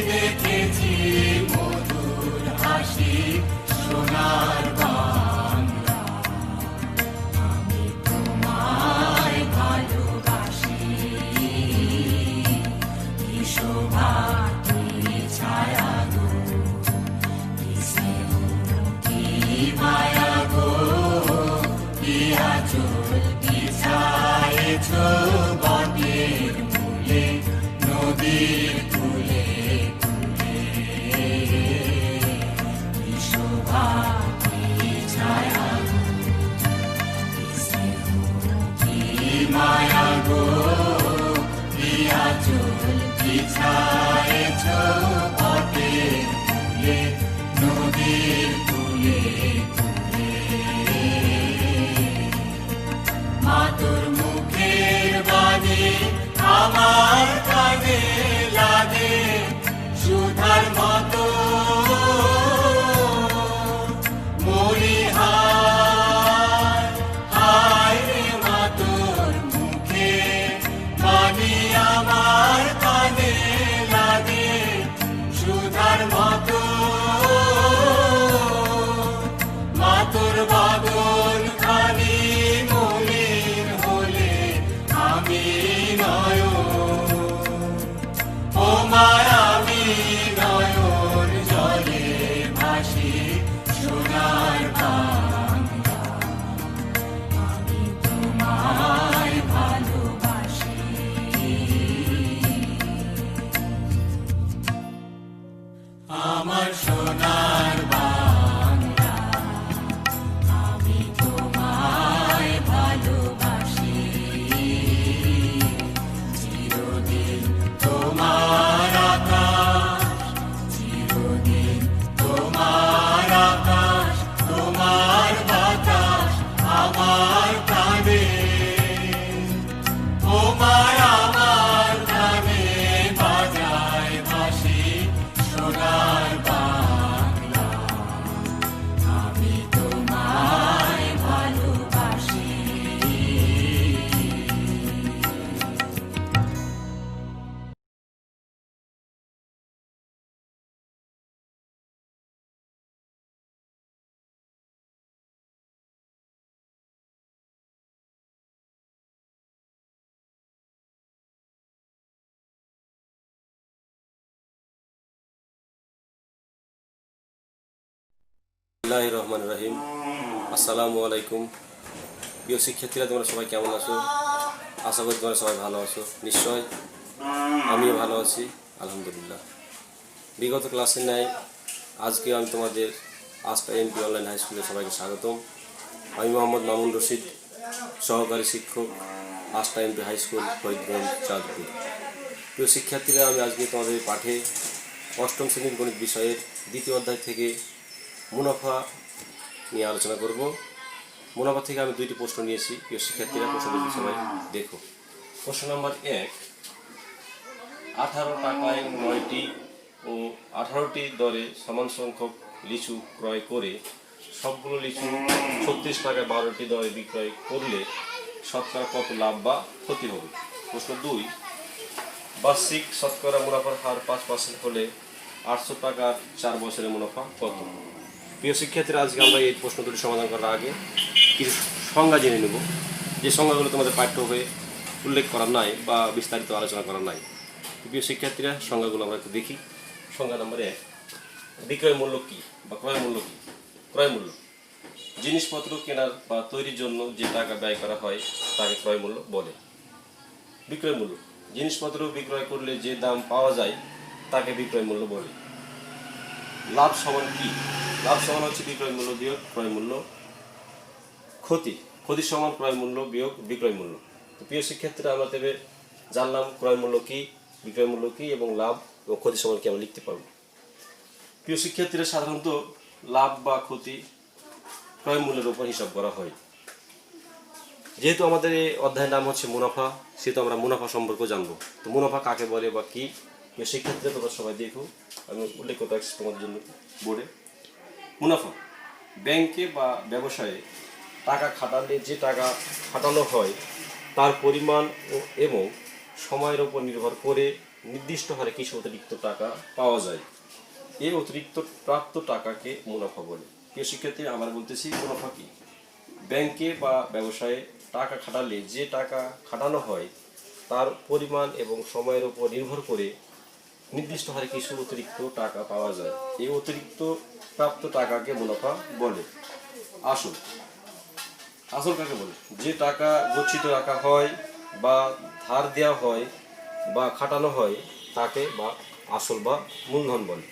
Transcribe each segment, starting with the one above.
দেখেছি মধুর হাসি সোনার বাংলা, আমি তোমায় ভালোবাসি। কি শোভা কি ছায়া গো, কি স্নেহ কি মায়া গো, কি আঁচল বিছায়েছ বটের মূলে, নদীর কূলে কূলে। কি শোভা কি ছায়া গো, কি স্নেহ কি মায়া গো, কি আঁচল বিছায়েছ বটের মূলে, নদীর কূলে কূলে। মা তোর মুখের বাণী আমার কানে লাগে সুধার মতো, মরি হায় হায় রে মা তোর মুখের বাণী আমার কানে লাগে সুধার মতো। মা তোর বাদন খানি মলিন হলে আমি নয়ন, ও মা আমি নয়ন জলে ভাসি সোনার বাংলা, আমি তোমায় ভালোবাসি। আমার সোনার বাংলা, আমি তোমায় ভালোবাসি। চিরদিন তোমার আকাশ, চিরদিন তোমার আকাশ, তোমার বাতাস আমার প্রাণে, ও মায় আমার প্রাণে বাজায় বাঁশি সোনার বাংলা, আমি তোমায় ভালোবাসি। বিসমিল্লাহির রহমানির রহিম। আসসালামু আলাইকুম। প্রিয় শিক্ষার্থীরা, তোমরা সবাই কেমন আছো? আশা করি তোমরা সবাই ভালো আছো। নিশ্চয় আমিও ভালো আছি, আলহামদুলিল্লাহ। বিগত ক্লাসে ন্যায় আজকে আমি তোমাদের আস্থা এমপি অনলাইন হাই স্কুলে সবাইকে স্বাগতম। আমি মোহাম্মদ মামুন রশিদ, সহকারী শিক্ষক, আস্থা MP high school, Faridganj, Chandpur. প্রিয় শিক্ষার্থীরা, আমি আজকে তোমাদের পাঠে অষ্টম শ্রেণীর গণিত বিষয়ের দ্বিতীয় অধ্যায় থেকে মুনাফা নিয়ে আলোচনা করব। মুনাফা থেকে আমি দুইটি প্রশ্ন নিয়েছি। প্রিয় শিক্ষার্থীরা, প্রশ্নটি সবাই দেখো। প্রশ্ন নম্বর 1, 18 টাকায় 9টি ও 18টি দরে সমান সংখ্যক লিচু ক্রয় করে সবগুলো লিচু 36 টাকায় 12টি দরে বিক্রয় করলে শতকরা কত লাভ বা ক্ষতি হবে? প্রশ্ন 2, বার্ষিক শতকরা মুনাফার হার 5% হলে 800 টাকার 4 বছরের মুনাফা কত? প্রিয় শিক্ষার্থীরা, আজকে আমরা এই প্রশ্ন দুটি সমাধান করার আগে কিছু সংজ্ঞা জেনে নেব, যে সংজ্ঞাগুলো তোমাদের পাঠ্য হয়ে উল্লেখ করা নাই বা বিস্তারিত আলোচনা করা নাই। প্রিয় শিক্ষার্থীরা, সংজ্ঞাগুলো আমরা একটু দেখি। সংজ্ঞা নম্বর 1, বিক্রয় মূল্য কী বা ক্রয় মূল্য কী? ক্রয় মূল্য জিনিসপত্র কেনার বা তৈরির জন্য যে টাকা ব্যয় করা হয় তাকে ক্রয় মূল্য বলে। বিক্রয় মূল্য জিনিসপত্র বিক্রয় করলে যে দাম পাওয়া যায় তাকে বিক্রয় মূল্য বলে। লাভ সমান কি? লাভ সমান হচ্ছে বিক্রয় মূল্য বিয়োগ ক্রয় মূল্য। ক্ষতি সমান ক্রয় মূল্য বিয়োগ বিক্রয় মূল্য। তো প্রিয় শিক্ষার্থীরা, আমরা তবে জানলাম ক্রয় মূল্য কি, বিক্রয় মূল্য কি এবং লাভ ও ক্ষতি সমান কি আমরা লিখতে পারব। প্রিয় শিক্ষার্থীরা, সাধারণত লাভ বা ক্ষতি ক্রয় মূল্যের উপর হিসাব করা হয়। যেহেতু আমাদের এই অধ্যায়ের নাম হচ্ছে মুনাফা, সেহেতু আমরা মুনাফা সম্পর্কে জানবো। তো মুনাফা কাকে বলে বা কি, শিক্ষার্থীরা তোমরা সবাই দেখো, আমি উল্লেখ করতে পারছি তোমাদের জন্য বোর্ডে। মুনাফা ব্যাংকে বা ব্যবসায়ে টাকা খাটালে যে টাকা খাটানো হয় তার পরিমাণ এবং সময়ের উপর নির্ভর করে নির্দিষ্ট হারে কিছু অতিরিক্ত টাকা পাওয়া যায়, এই অতিরিক্ত প্রাপ্ত টাকাকে মুনাফা বলে। প্রিয় শিক্ষার্থী, আমরা বলতেছি মুনাফা কি? ব্যাংকে বা ব্যবসায়ে টাকা খাটালে যে টাকা খাটানো হয় তার পরিমাণ এবং সময়ের উপর নির্ভর করে নির্দিষ্ট হারে কিছু অতিরিক্ত টাকা পাওয়া যায়, এই অতিরিক্ত প্রাপ্ত টাকাকে মুনাফা বলে। আসল আসল কাকে বলে? যে টাকা গচ্ছিত রাখা হয় বা ধার দেওয়া হয় বা খাটানো হয় তাকে বা আসল বা মূলধন বলে।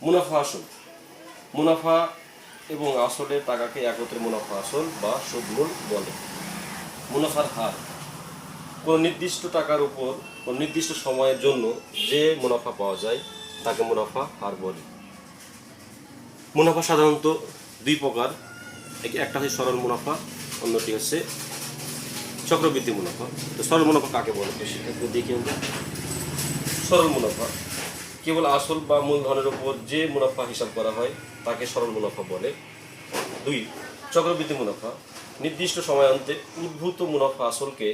মুনাফা আসল, মুনাফা এবং আসলের টাকাকে একত্রে মুনাফা আসল বা সুদমূল বলে। মুনাফার হার, কোনো নির্দিষ্ট টাকার উপর কোনো নির্দিষ্ট সময়ের জন্য যে মুনাফা পাওয়া যায় তাকে মুনাফা হার বলে। মুনাফা সাধারণত দুই প্রকার, একটা হচ্ছে সরল মুনাফা, অন্যটি হচ্ছে চক্রবৃদ্ধি মুনাফা। তো সরল মুনাফা কাকে বলে? সেক্ষেত্রে দেখি আমরা। সরল মুনাফা কেবল আসল বা মূলধনের উপর যে মুনাফা হিসাব করা হয় তাকে সরল মুনাফা বলে। 2, চক্রবৃদ্ধি মুনাফা নির্দিষ্ট সময়ান্তে উদ্ভূত মুনাফা আসলকে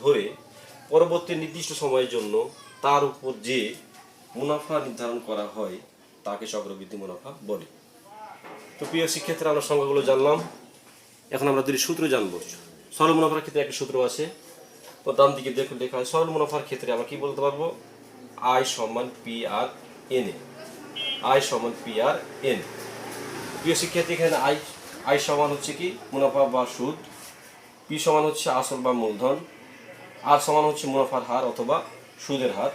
ধরে পরবর্তী নির্দিষ্ট সময়ের জন্য তার উপর যে মুনাফা নির্ধারণ করা হয় তাকে চক্রবৃদ্ধি মুনাফা বলে। তো প্রিয় শিক্ষার্থীরা, আমরা সংখ্যাগুলো জানলাম, এখন আমরা দুটি সূত্র জানবো। সরল মুনাফার ক্ষেত্রে একটা সূত্র আছে, তো ডান দিকে দেখুন লেখা হয়। সরল মুনাফার ক্ষেত্রে আমরা কি বলতে পারবো? আই সমান P R N A, I সমান পি আর এন। প্রিয় শিক্ষার্থী, এখানে আই সমান হচ্ছে কি? মুনাফা বা সুদ, পি সমান হচ্ছে আসল বা মূলধন, আর সমান হচ্ছে মুনাফার হার অথবা সুদের হার,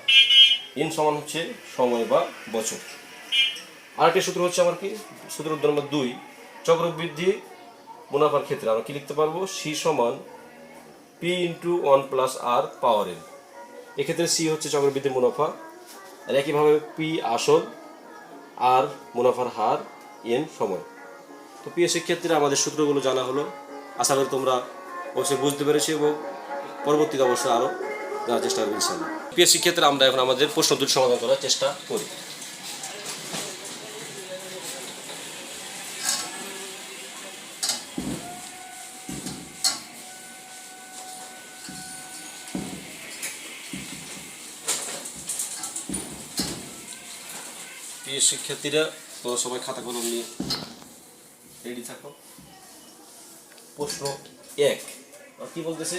এন সমান হচ্ছে সময় বা বছর। আরেকটি সূত্র হচ্ছে আমার কি? সূত্র নম্বর 2, চক্রবৃদ্ধি মুনাফার ক্ষেত্রে আমরা কি লিখতে পারবো? সি সমান পি ইন্টু 1 প্লাস আর পাওয়ার এন। এক্ষেত্রে সি হচ্ছে চক্রবৃদ্ধি মুনাফা, আর একইভাবে পি আসল, আর মুনাফার হার, এন সময়। তো প্রিয় শিক্ষার্থীরা, আমাদের সূত্রগুলো জানা হলো, আশা করি তোমরা অবশ্যই বুঝতে পেরেছি এবং পরবর্তীতে অবশ্যই আরও জানার চেষ্টা করবো ইনশাআল্লাহ। প্রিয় শিক্ষার্থীরা, আমরা এখন আমাদের প্রশ্ন দুটি সমাধান করার চেষ্টা করি। প্রিয় শিক্ষার্থীরা, তোমরা সবাই খাতা কলম নিয়ে রেডি থাকো। প্রশ্ন 1 কি বলতেছে?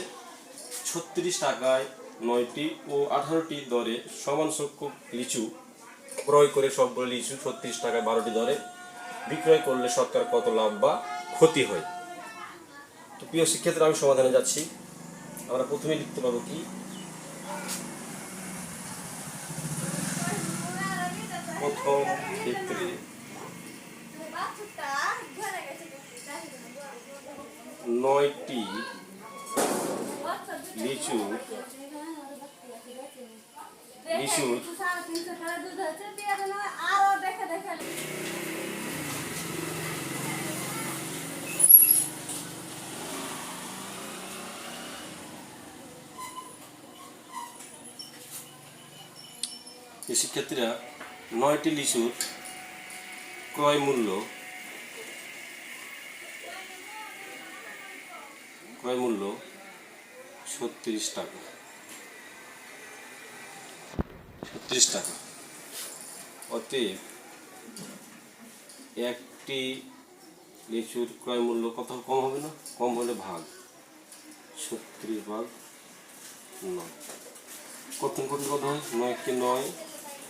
36 টাকায় 9টি ও 18টি দরে সমান সংখ্যক লিচু ক্রয় করে সবগুলো লিচু 36 টাকায় 12টি দরে বিক্রয় করলে সরকার কত লাভ বা ক্ষতি হয়? তো প্রিয় শিক্ষার্থীরা, আমি সমাধানে যাচ্ছি। আমরা প্রথমে লিখতে পারবো কি? প্রথম ক্ষেত্রে 9টি লিচুর শিক্ষার্থীরা, 9টি লিচুর ক্রয় মূল্য 36 টাকা। 36 টাকা। অতএব একটি লিচুর ক্রয় মূল্য কত কম হবে না? কম হলে ভাগ 36 ভাগ 9। কত কত হয়? 9 কে 9,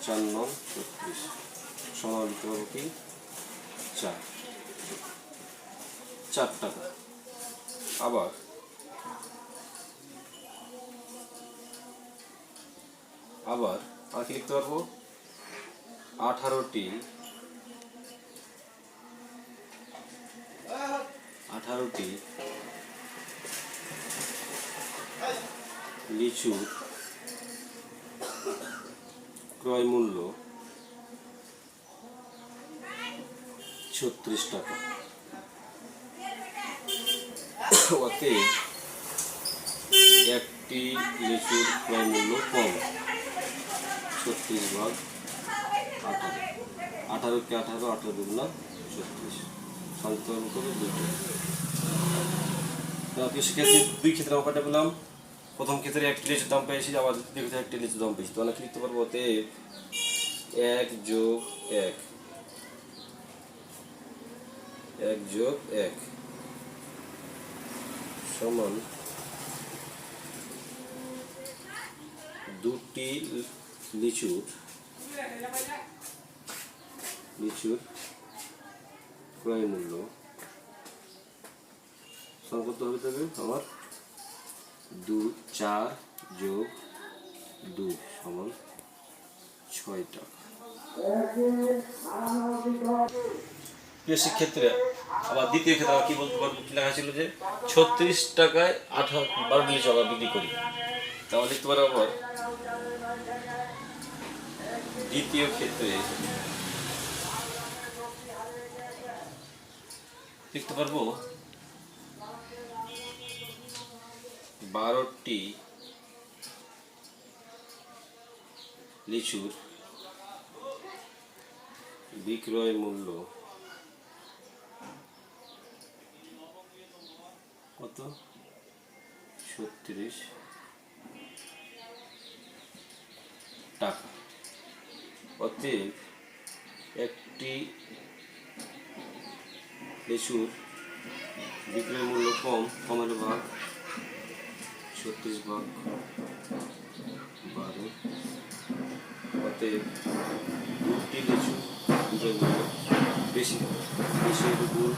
4 9 36 সমান লিখতে পারবো কি? 4 টাকা। আবার আর কি লিখতে পারবো? 18টি লিচুর ক্রয় মূল্য 36 টাকা। অতএব একটি লিচুর ক্রয় মূল্য কম 36 ভাগ 18। 18 কে 18, 18 দুগুণা 36 সমান কত? 2। শিক্ষার্থী, 2 ক্ষেত্রে আমরা কটা পেলাম? প্রথম ক্ষেত্রে একটি লিচুর দাম পেয়েছি, আবার দ্বিতীয় ক্ষেত্রে একটি লিচুর দাম পেয়েছি। তো অনেক লিখতে পারবো অতএব 1 যোগ 1 সমান দুটি লিচুর ক্রয় মূল্য সমান কত হবে তবে আমার 4 যোগ 2 সমান 6 টাকা। প্রিয় শিক্ষার্থীরা, আবার দ্বিতীয় ক্ষেত্রে আমরা কি বলতে পারবো, কি লেখা ছিল যে 36 টাকায় 12টি লিচু আমরা বিক্রি করি। তাহলে লিখতে পারবো আবার দ্বিতীয় ক্ষেত্রে লিখতে পারবো 12টি লিচুর বিক্রয় মূল্য কত? 36 টাকা। অতএব একটি লিচুর বিক্রয় মূল্য কমের ভাগ 36 ভাগ 12। অতএব দুটি লিচু বিক্রয় মূল্য বেশি গুণ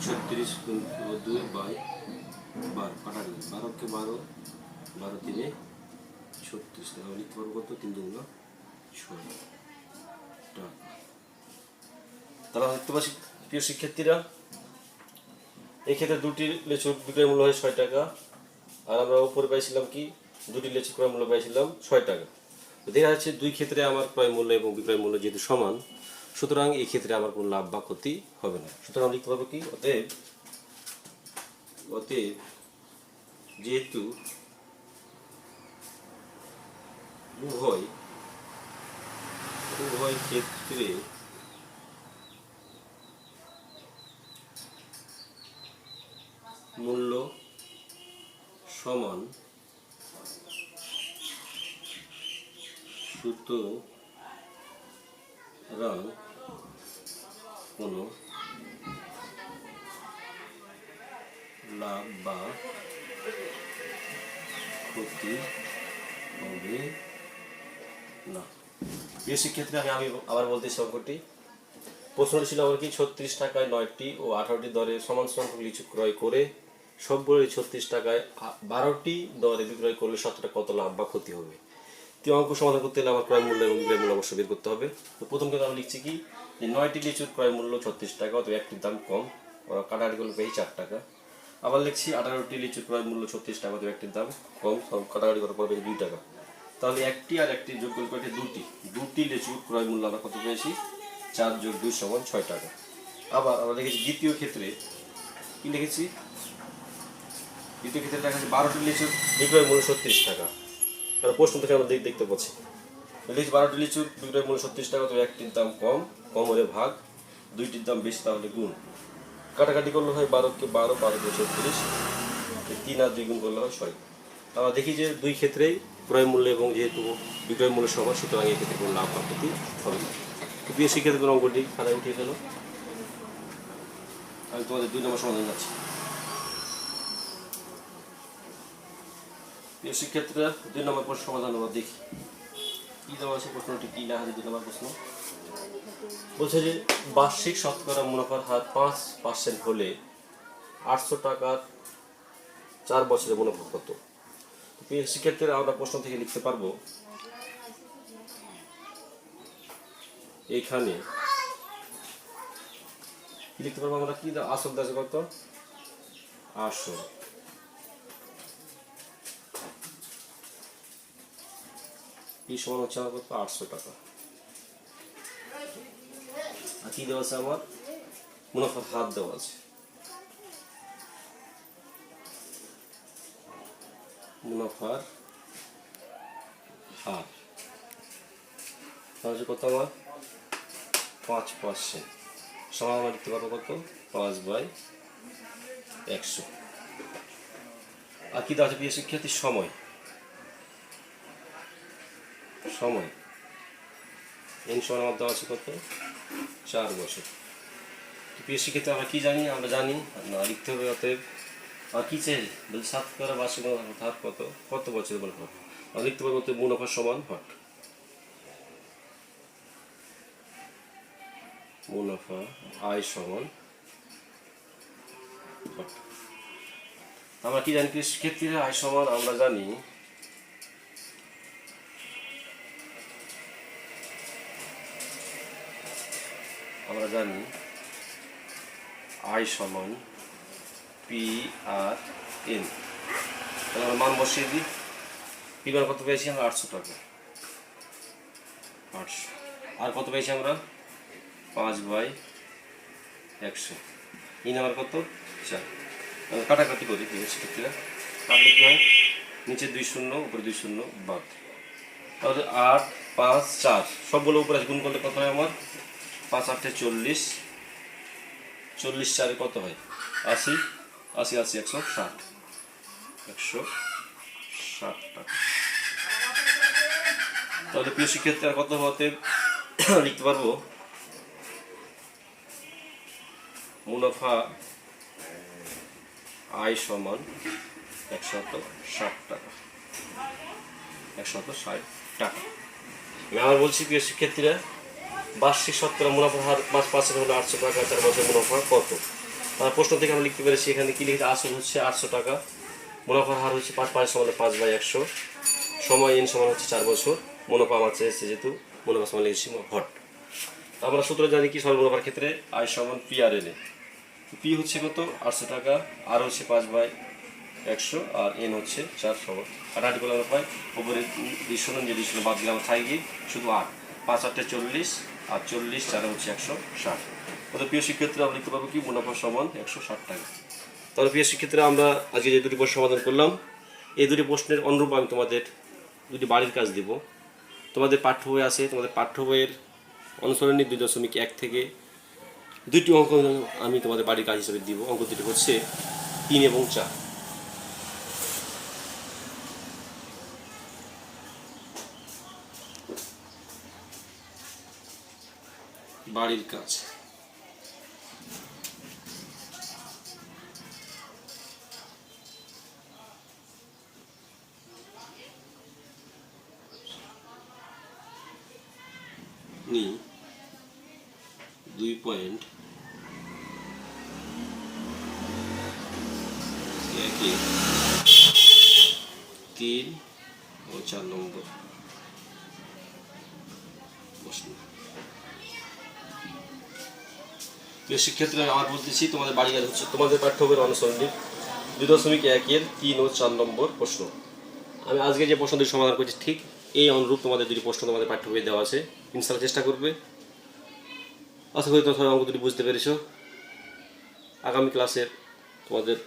36 গুণ 2/12 কাটা গেল 12কে 12 12 3 36 টাকা লিখতে পারবো কত? 3 দুগুণ 6 টাকা। তাহলে দেখতে পাচ্ছি প্রিয় শিক্ষার্থীরা, এই ক্ষেত্রে দুটি লিচুর বিক্রয় মূল্য হয় 6 টাকা, আর আমরা উপরে পাইছিলাম কি দুটি লিচুর ক্রয় মূল্য পাইছিলাম 6 টাকা। তো দেখা যাচ্ছে দুই ক্ষেত্রে আমার ক্রয় মূল্য এবং বিক্রয় মূল্য যেহেতু সমান, সুতরাং এই ক্ষেত্রে আমার কোনো লাভ বা ক্ষতি হবে না। সুতরাং লিখতে পারবো কি অতএব যেহেতু উভয় ক্ষেত্রে মূল্য সমান, সুতরাং কোনো লাভ বা ক্ষতি হবে না। প্রিয় শিক্ষার্থী, আমি আবার বলতেছি অঙ্কটি। প্রশ্নটি ছিল আমার কি 36 টাকায় 9টি ও 18টি দরে সমান সংখ্যক লিচু ক্রয় করে সবগুলো 36 টাকায় 12টি দরে বিক্রয় করলে শতকরা কত লাভ বা ক্ষতি হবে। তো অঙ্ক সমাধান করতে হলে আমার ক্রয় মূল্য এবং বিক্রয় মূল্য অবশ্যই বের করতে হবে। তো প্রথম কথা আমি লিখছি কি যে 9টি লিচুর ক্রয় মূল্য 36 টাকা, অথবা একটির দাম কম, ওরা কাটাকাটি করলে পেয়েছি 4 টাকা। আবার লিখছি 18টি লিচুর ক্রয় মূল্য 36 টাকা, অথবা একটির দাম কম, কাটাকাটি করার পর পেয়েছি 2 টাকা। তাহলে একটি আর একটি যোগ করলে পেয়েছি দুটি লিচুর ক্রয় মূল্য আমরা কত পেয়েছি? 4 যোগ 2 সমান 6 টাকা। আবার আমরা দেখেছি দ্বিতীয় ক্ষেত্রে কি লিখেছি? দ্বিতীয় ক্ষেত্রে দেখা যাচ্ছে 12টি লিচুর বিক্রয় মূল্য 36 টাকা। তাহলে প্রশ্ন থেকে আমরা দেখতে পাচ্ছি 12টি লিচুর বিক্রয় মূল্য 36 টাকা, তো একটির দাম কম হলে ভাগ, দুইটির দাম বেশি তাহলে গুণ, কাটাকাটি করলে হয় 12কে 12, 12কে 36, 3 আর 2 গুণ করলে হয় 6। আমরা দেখি যে দুই ক্ষেত্রেই ক্রয় মূল্য এবং যেহেতু বিক্রয় মূল্য সমান, সুতরাং এই ক্ষেত্রে কোনো লাভ বা ক্ষতি হবে না। প্রিয় শিক্ষার্থীদের অঙ্কটি খাতায় উঠিয়ে গেল। আমি তোমাদের 2 নম্বর সমাধান যাচ্ছি। প্রিয় শিক্ষার্থীরা, 2 নম্বর প্রশ্ন সমাধান আমরা দেখি কি দেওয়া আছে। প্রশ্নটি কি লেখা আছে? 2 নম্বর প্রশ্ন বলছে যে বার্ষিক শতকরা মুনাফার হার 5% হলে 800 টাকার 4 বছরের মুনাফা কত? প্রিয় শিক্ষার্থীরা, আমরা প্রশ্ন থেকে লিখতে পারবো এইখানে কি লিখতে পারবো আমরা, কি আসল দাস কত? আসল এই সমান হচ্ছে আমার কত? 800 টাকা। আর কি দেওয়া আছে? আমার মুনাফার হার দেওয়া আছে। মুনাফার হার তাহলে কত? আমার 5%। সমান আমরা লিখতে পারবো কত? 5/100। আর কি দেওয়া আছে প্রিয় শিক্ষার্থী? সময়। সময়, এন সময় আমার দেওয়া আছে কত, 4 বছর। প্রিয় শিক্ষিত আমরা কি জানি, আমরা জানি না লিখতে হবে। অতএব আর কি চাই বলছি, 7 করা বার্ষিক মুনাফার হার কত, কত বছর বলে হবে, আমরা লিখতে পারবো অতএব মুনাফা সমান হট, মুনাফা আয় সমান হট। আমরা কি জানি শিক্ষার্থীরা, আয় সমান আমরা জানি আয় সমান পি আর এন। তাহলে আমরা মান বসিয়ে দিই। পি মান কত পেয়েছি আমরা, 800 টাকা, 800। আর কত পেয়েছি আমরা, 5/100। ইন আমার কত, 4। কাটাকাটি করি শিক্ষার্থীরা, কাটলে কি হয়, নিচে 2 শূন্য উপরে 2 শূন্য বাদ। তাহলে 8, 5, 4 সবগুলো উপরে গুণ করলে কত হয় আমার, 5 8 40, 40 4 কত হয়, 80, 80 80 160, 160 টাকা। তাহলে প্রিয় শিক্ষার্থীরা কত হতে লিখতে পারবো, মুনাফা আয় সমান 160 টাকা, 160 টাকা। আমি আবার বলছি প্রিয় শিক্ষার্থীরা, বার্ষিক শতকরা মুনাফার হার 5% হলো 800 টাকা, 4 বছর মুনাফা কত। প্রশ্ন থেকে আমরা লিখতে পেরেছি, এখানে কি লিখতে, আসল হচ্ছে 800 টাকা, মুনাফার হার হচ্ছে 5 সমান 5/100, সময় এন সমান হচ্ছে 4 বছর, মুনাফা আমার চেয়েছে যেহেতু মুনাফা সমান লিখেছি হট। আমরা সূত্র জানি কি, সরল মুনাফার ক্ষেত্রে আয় সমান পি আর এন। পি হচ্ছে কত, 800 টাকা, আর হচ্ছে 5/100, আর এন হচ্ছে 4 সমান। কাটাকাটি করলে আমরা পাই, উপরে 2 শূন্য, যে 2 শূন্য বাদ দিলে আমরা থাকি শুধু 8, 5 8 40, আর 40 4 হচ্ছে 160। অর্থাৎ প্রিয় শিক্ষার্থীরা আমরা লিখতে পারবো কি, মুনাফা সমান 160 টাকা। তাহলে প্রিয় শিক্ষার্থীরা আমরা আজকে যে দুটি প্রশ্ন সমাধান করলাম, এই দুটি প্রশ্নের অনুরূপ আমি তোমাদের দুটি বাড়ির কাজ দিব। তোমাদের পাঠ্য বই আছে, তোমাদের পাঠ্য বইয়ের অনুসরণী 2.1 থেকে 2টি অঙ্ক আমি তোমাদের বাড়ির কাজ হিসেবে দিব। অঙ্ক দুটি হচ্ছে 3 এবং 4। বাড়ির কাজ, নি 2.1 3 ও 4 নম্বর প্রশ্ন। শিক্ষার্থীরা আমার বলতেছি, তোমাদের বাড়ি কাজ হচ্ছে তোমাদের পাঠ্য বইয়ের অনুসরণী 2.1-এর 3 ও 4 নম্বর প্রশ্ন। আমি আজকে যে প্রশ্নটি সমাধান করছি ঠিক এই অনুরূপ তোমাদের দুটি প্রশ্ন তোমাদের পাঠ্য বই দেওয়া আছে, ইনশাআল্লাহ চেষ্টা করবে। আশা করি তোমরা অঙ্ক দুটি বুঝতে পেরেছো। আগামী ক্লাসের তোমাদের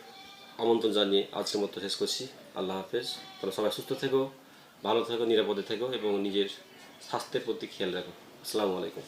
আমন্ত্রণ জানিয়ে আজকের মতো শেষ করছি। আল্লাহ হাফেজ। তোমরা সবাই সুস্থ থেকো, ভালো থেকো, নিরাপদে থেকো এবং নিজের স্বাস্থ্যের প্রতি খেয়াল রাখো। আসসালামু আলাইকুম।